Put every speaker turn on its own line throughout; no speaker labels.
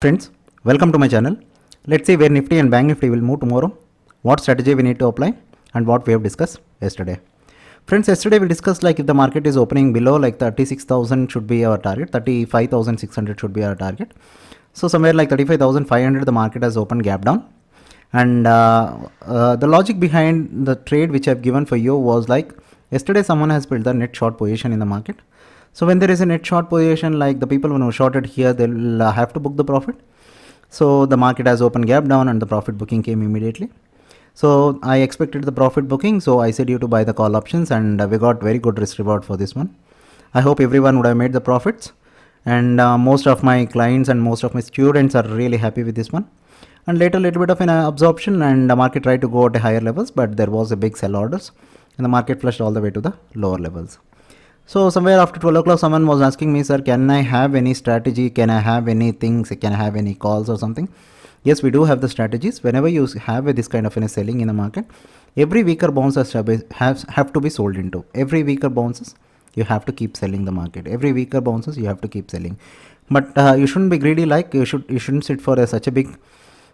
Friends, welcome to my channel. Let's see where Nifty and Bank Nifty will move tomorrow, what strategy we need to apply, and what we have discussed yesterday. Friends, yesterday we discussed like if the market is opening below like 36,000 should be our target, 35,600 should be our target. So somewhere like 35,500 the market has opened gap down. And the logic behind the trade which I've given for you was like yesterday someone has built a net short position in the market. So when there is a net short position, like the people who shorted here, they'll have to book the profit. So the market has opened gap down and the profit booking came immediately. So I expected the profit booking, so I said you to buy the call options, and we got very good risk reward for this one. I hope everyone would have made the profits, and most of my clients and most of my students are really happy with this one. And later little bit of an absorption, and the market tried to go at higher levels, but there was a big sell orders and the market flushed all the way to the lower levels. So somewhere after 12 o'clock someone was asking me, sir, can I have any strategy, can I have any things, can I have any calls or something? Yes, we do have the strategies. Whenever you have this kind of selling in the market, every weaker bounces have to be sold into. Every weaker bounces you have to keep selling the market. Every weaker bounces you have to keep selling. But you shouldn't be greedy, like you shouldn't sit for such a big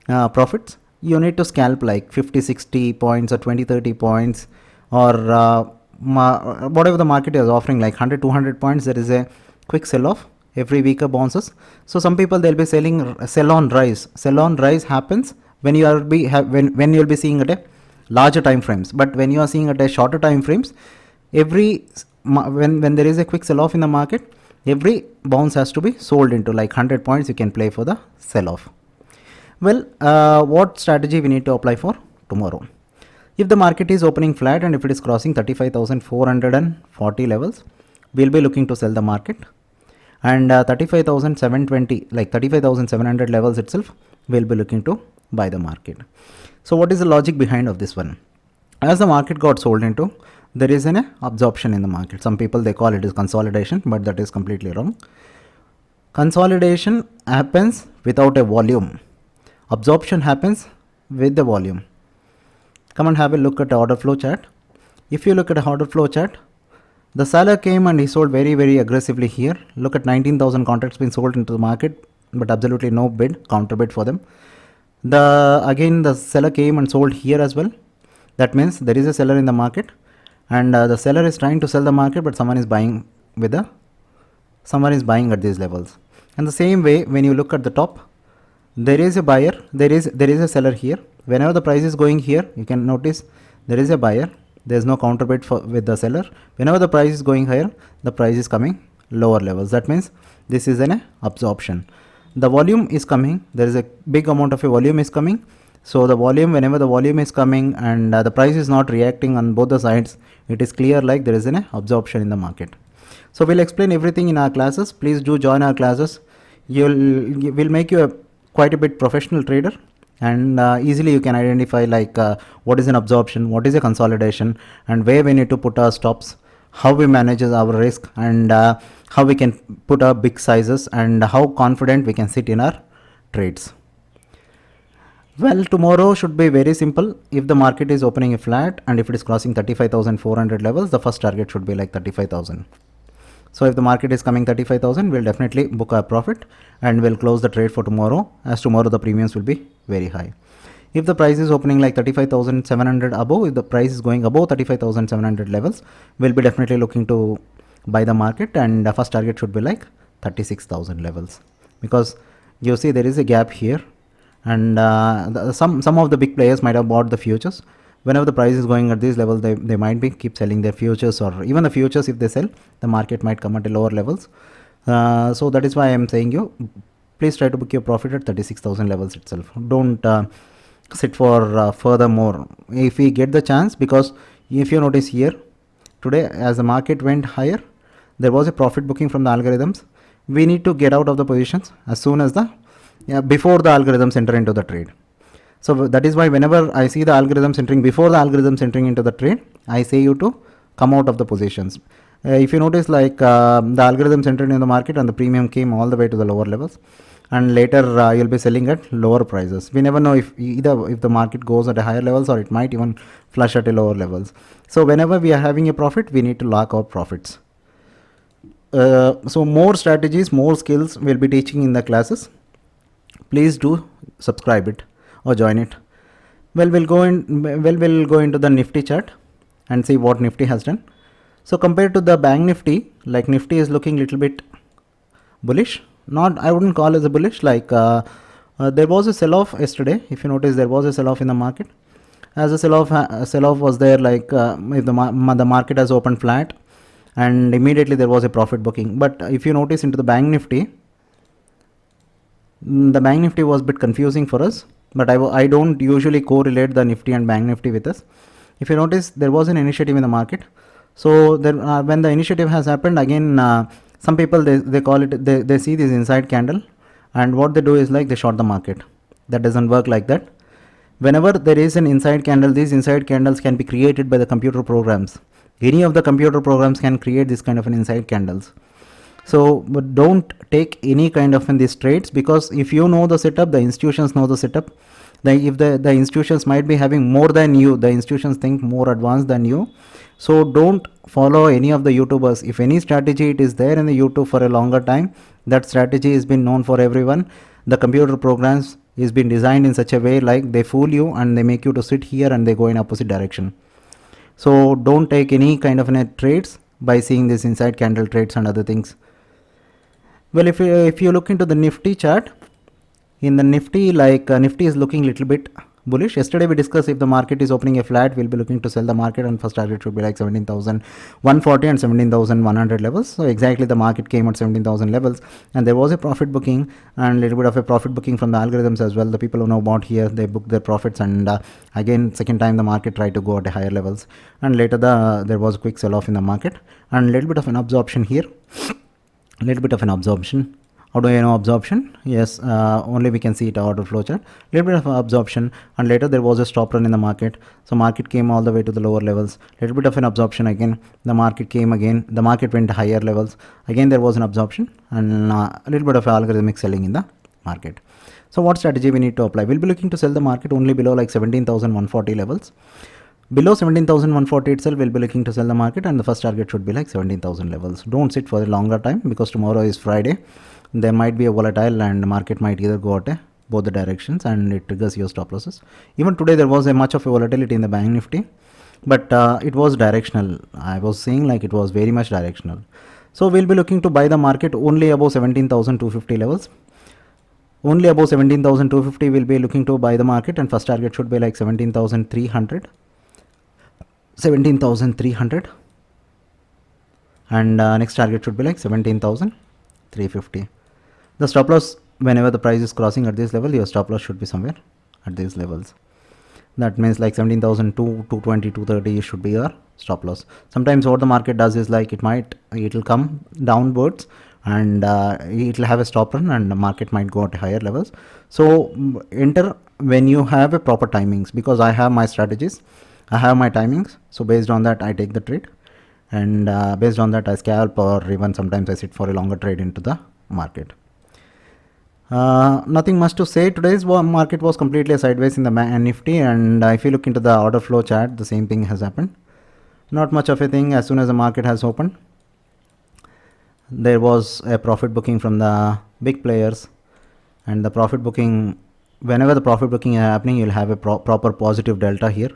profits. You need to scalp like 50-60 points or 20-30 points, or whatever the market is offering, like 100-200 points. There is a quick sell off, every weaker bounces. So some people they'll be selling sell on rise happens when you are when you'll be seeing at a larger time frames. But when you are seeing at a shorter time frames, when there is a quick sell off in the market, every bounce has to be sold into. Like 100 points you can play for the sell off. Well, what strategy we need to apply for tomorrow? If the market is opening flat and if it is crossing 35,440 levels, we'll be looking to sell the market. And 35,720, like 35,700 levels itself, we'll be looking to buy the market. So what is the logic behind of this one? As the market got sold into, there is an absorption in the market. Some people they call it as consolidation, but that is completely wrong. Consolidation happens without a volume. Absorption happens with the volume. Come and have a look at the order flow chart. If you look at the order flow chart, the seller came and he sold very aggressively here. Look at 19,000 contracts being sold into the market, but absolutely no bid, counter bid for them. Again the seller came and sold here as well. That means there is a seller in the market, and the seller is trying to sell the market, but someone is buying at these levels. And the same way, when you look at the top, there is a buyer, there is a seller here. Whenever the price is going here, you can notice there is a buyer, there is no counter bid with the seller. Whenever the price is going higher, the price is coming lower levels. That means this is an absorption. The volume is coming, there is a big amount of a volume is coming. So the volume, whenever the volume is coming and the price is not reacting on both the sides, it is clear like there is an absorption in the market. So we'll explain everything in our classes. Please do join our classes. We'll make you quite a bit professional trader, and easily you can identify like what is an absorption, what is a consolidation, and where we need to put our stops, how we manage our risk, and how we can put our big sizes, and how confident we can sit in our trades. Well, tomorrow should be very simple. If the market is opening a flat and if it is crossing 35,400 levels, the first target should be like 35,000. So if the market is coming 35,000, we'll definitely book our profit and we'll close the trade for tomorrow, as tomorrow the premiums will be very high. If the price is opening like 35,700 above, if the price is going above 35,700 levels, we'll be definitely looking to buy the market, and the first target should be like 36,000 levels, because you see there is a gap here, and some of the big players might have bought the futures. Whenever the price is going at these levels, they might be keep selling their futures, or even the futures, if they sell, the market might come at lower levels. So that is why I am saying you, please try to book your profit at 36,000 levels itself. Don't sit for furthermore if we get the chance, because if you notice here today, as the market went higher, there was a profit booking from the algorithms. We need to get out of the positions as soon as before the algorithms enter into the trade. So that is why whenever I see the algorithms entering, before the algorithms entering into the trade, I say you to come out of the positions. If you notice, like the algorithms entered in the market and the premium came all the way to the lower levels, and later you'll be selling at lower prices. We never know if the market goes at a higher levels, or it might even flush at a lower levels. So whenever we are having a profit, we need to lock our profits. So more strategies, more skills we'll be teaching in the classes. please do subscribe it or join it. Well, we'll go into the Nifty chart and see what Nifty has done. So compared to the bank Nifty, like Nifty is looking little bit bullish. Not, I wouldn't call it a bullish. Like there was a sell-off yesterday. If you notice, there was a sell-off in the market. As a sell-off was there, like if the market has opened flat, and immediately there was a profit booking. But if you notice into the bank Nifty, the bank Nifty was a bit confusing for us. But I don't usually correlate the Nifty and bank Nifty with us. If you notice, there was an initiative in the market. So there, when the initiative has happened, again, some people they call it, they see this inside candle, and what they do is like they short the market. That doesn't work like that. Whenever there is an inside candle, these inside candles can be created by the computer programs. Any of the computer programs can create this kind of an inside candles. So but don't take any kind of in these trades, because if you know the setup, the institutions know the setup. If the institutions might be having more than you, the institutions think more advanced than you. So don't follow any of the YouTubers. If any strategy it is there in the YouTube for a longer time, that strategy has been known for everyone. The computer programs is been designed in such a way like they fool you and they make you to sit here and they go in opposite direction. So don't take any kind of trades by seeing this inside candle trades and other things. Well, if you look into the Nifty chart, in the Nifty, like Nifty is looking little bit bullish. Yesterday we discussed if the market is opening a flat, we'll be looking to sell the market, and first target should be like 17,140 and 17,100 levels. So exactly the market came at 17,000 levels, and there was a profit booking and a little bit of a profit booking from the algorithms as well. The people who know about here, they booked their profits, and again second time the market tried to go at higher levels, and later there was a quick sell off in the market and a little bit of an absorption here. A little bit of an absorption. How do you know absorption? Yes, only we can see it order flow chart. Little bit of absorption, and later there was a stop run in the market. So market came all the way to the lower levels. Little bit of an absorption again. The market came again. The market went to higher levels. Again there was an absorption and a little bit of algorithmic selling in the market. So what strategy we need to apply? We'll be looking to sell the market only below like 17,140 levels. Below 17,140 itself, we'll be looking to sell the market, and the first target should be like 17,000 levels. Don't sit for a longer time, because tomorrow is Friday. There might be a volatile and the market might either go at both the directions, and it triggers your stop losses. Even today there was a much of a volatility in the bank Nifty, but it was directional. I was saying like it was very much directional. So we'll be looking to buy the market only above 17,250 levels. Only above 17,250 we'll be looking to buy the market, and first target should be like 17,300. 17,300, and next target should be like 17,350. The stop loss, whenever the price is crossing at this level, your stop loss should be somewhere at these levels. That means like 17,200, 220, 230 should be your stop loss. Sometimes what the market does is like it'll come downwards, and it'll have a stop run, and the market might go at higher levels. So enter when you have a proper timings, because I have my strategies, I have my timings. So based on that I take the trade, and based on that I scalp, or even sometimes I sit for a longer trade into the market. Nothing much to say. Today's market was completely sideways in the Nifty, and if you look into the order flow chart, the same thing has happened. Not much of a thing. As soon as the market has opened, there was a profit booking from the big players, and the profit booking, whenever the profit booking is happening, you'll have a proper positive delta here.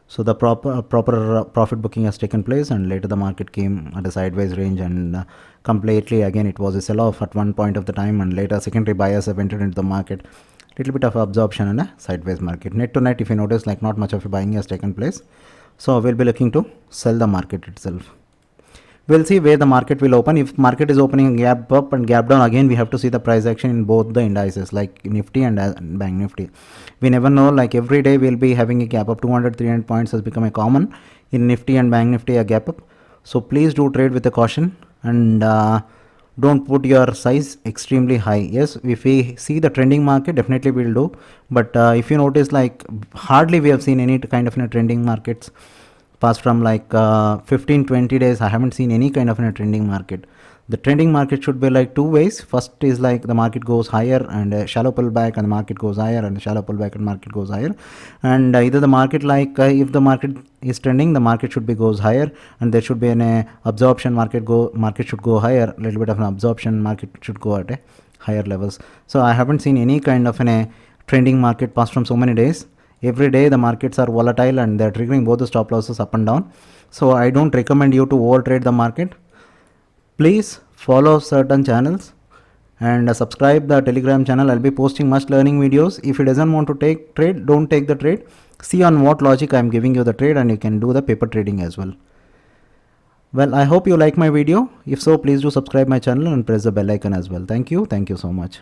So the proper profit booking has taken place, and later the market came at a sideways range, and completely again it was a sell-off at one point of the time, and later secondary buyers have entered into the market. Little bit of absorption and a sideways market. Net to net, if you notice, like not much of a buying has taken place. So we'll be looking to sell the market itself. We'll see where the market will open. If market is opening gap up and gap down, again we have to see the price action in both the indices like Nifty and bank Nifty. We never know, like every day we'll be having a gap up. 200, 300 points has become a common in Nifty and bank Nifty, a gap up. So please do trade with a caution, and don't put your size extremely high. Yes, if we see the trending market, definitely we'll do, but if you notice, like hardly we have seen any kind of trending markets. Past from like 15-20 days, I haven't seen any kind of a trending market. The trending market should be like two ways. First is like the market goes higher and a shallow pullback, and the market goes higher and a shallow pullback and market goes higher. And either the market like if the market is trending, the market should be goes higher, and there should be an absorption, market should go higher. A little bit of an absorption, market should go at a higher levels. So I haven't seen any kind of a trending market pass from so many days. Every day the markets are volatile and they're triggering both the stop losses up and down. So I don't recommend you to over trade the market. Please follow certain channels and subscribe the Telegram channel. I'll be posting much learning videos. If you doesn't want to take trade, don't take the trade. See on what logic I'm giving you the trade, and you can do the paper trading as well. Well, I hope you like my video. If so, please do subscribe my channel and press the bell icon as well. Thank you so much.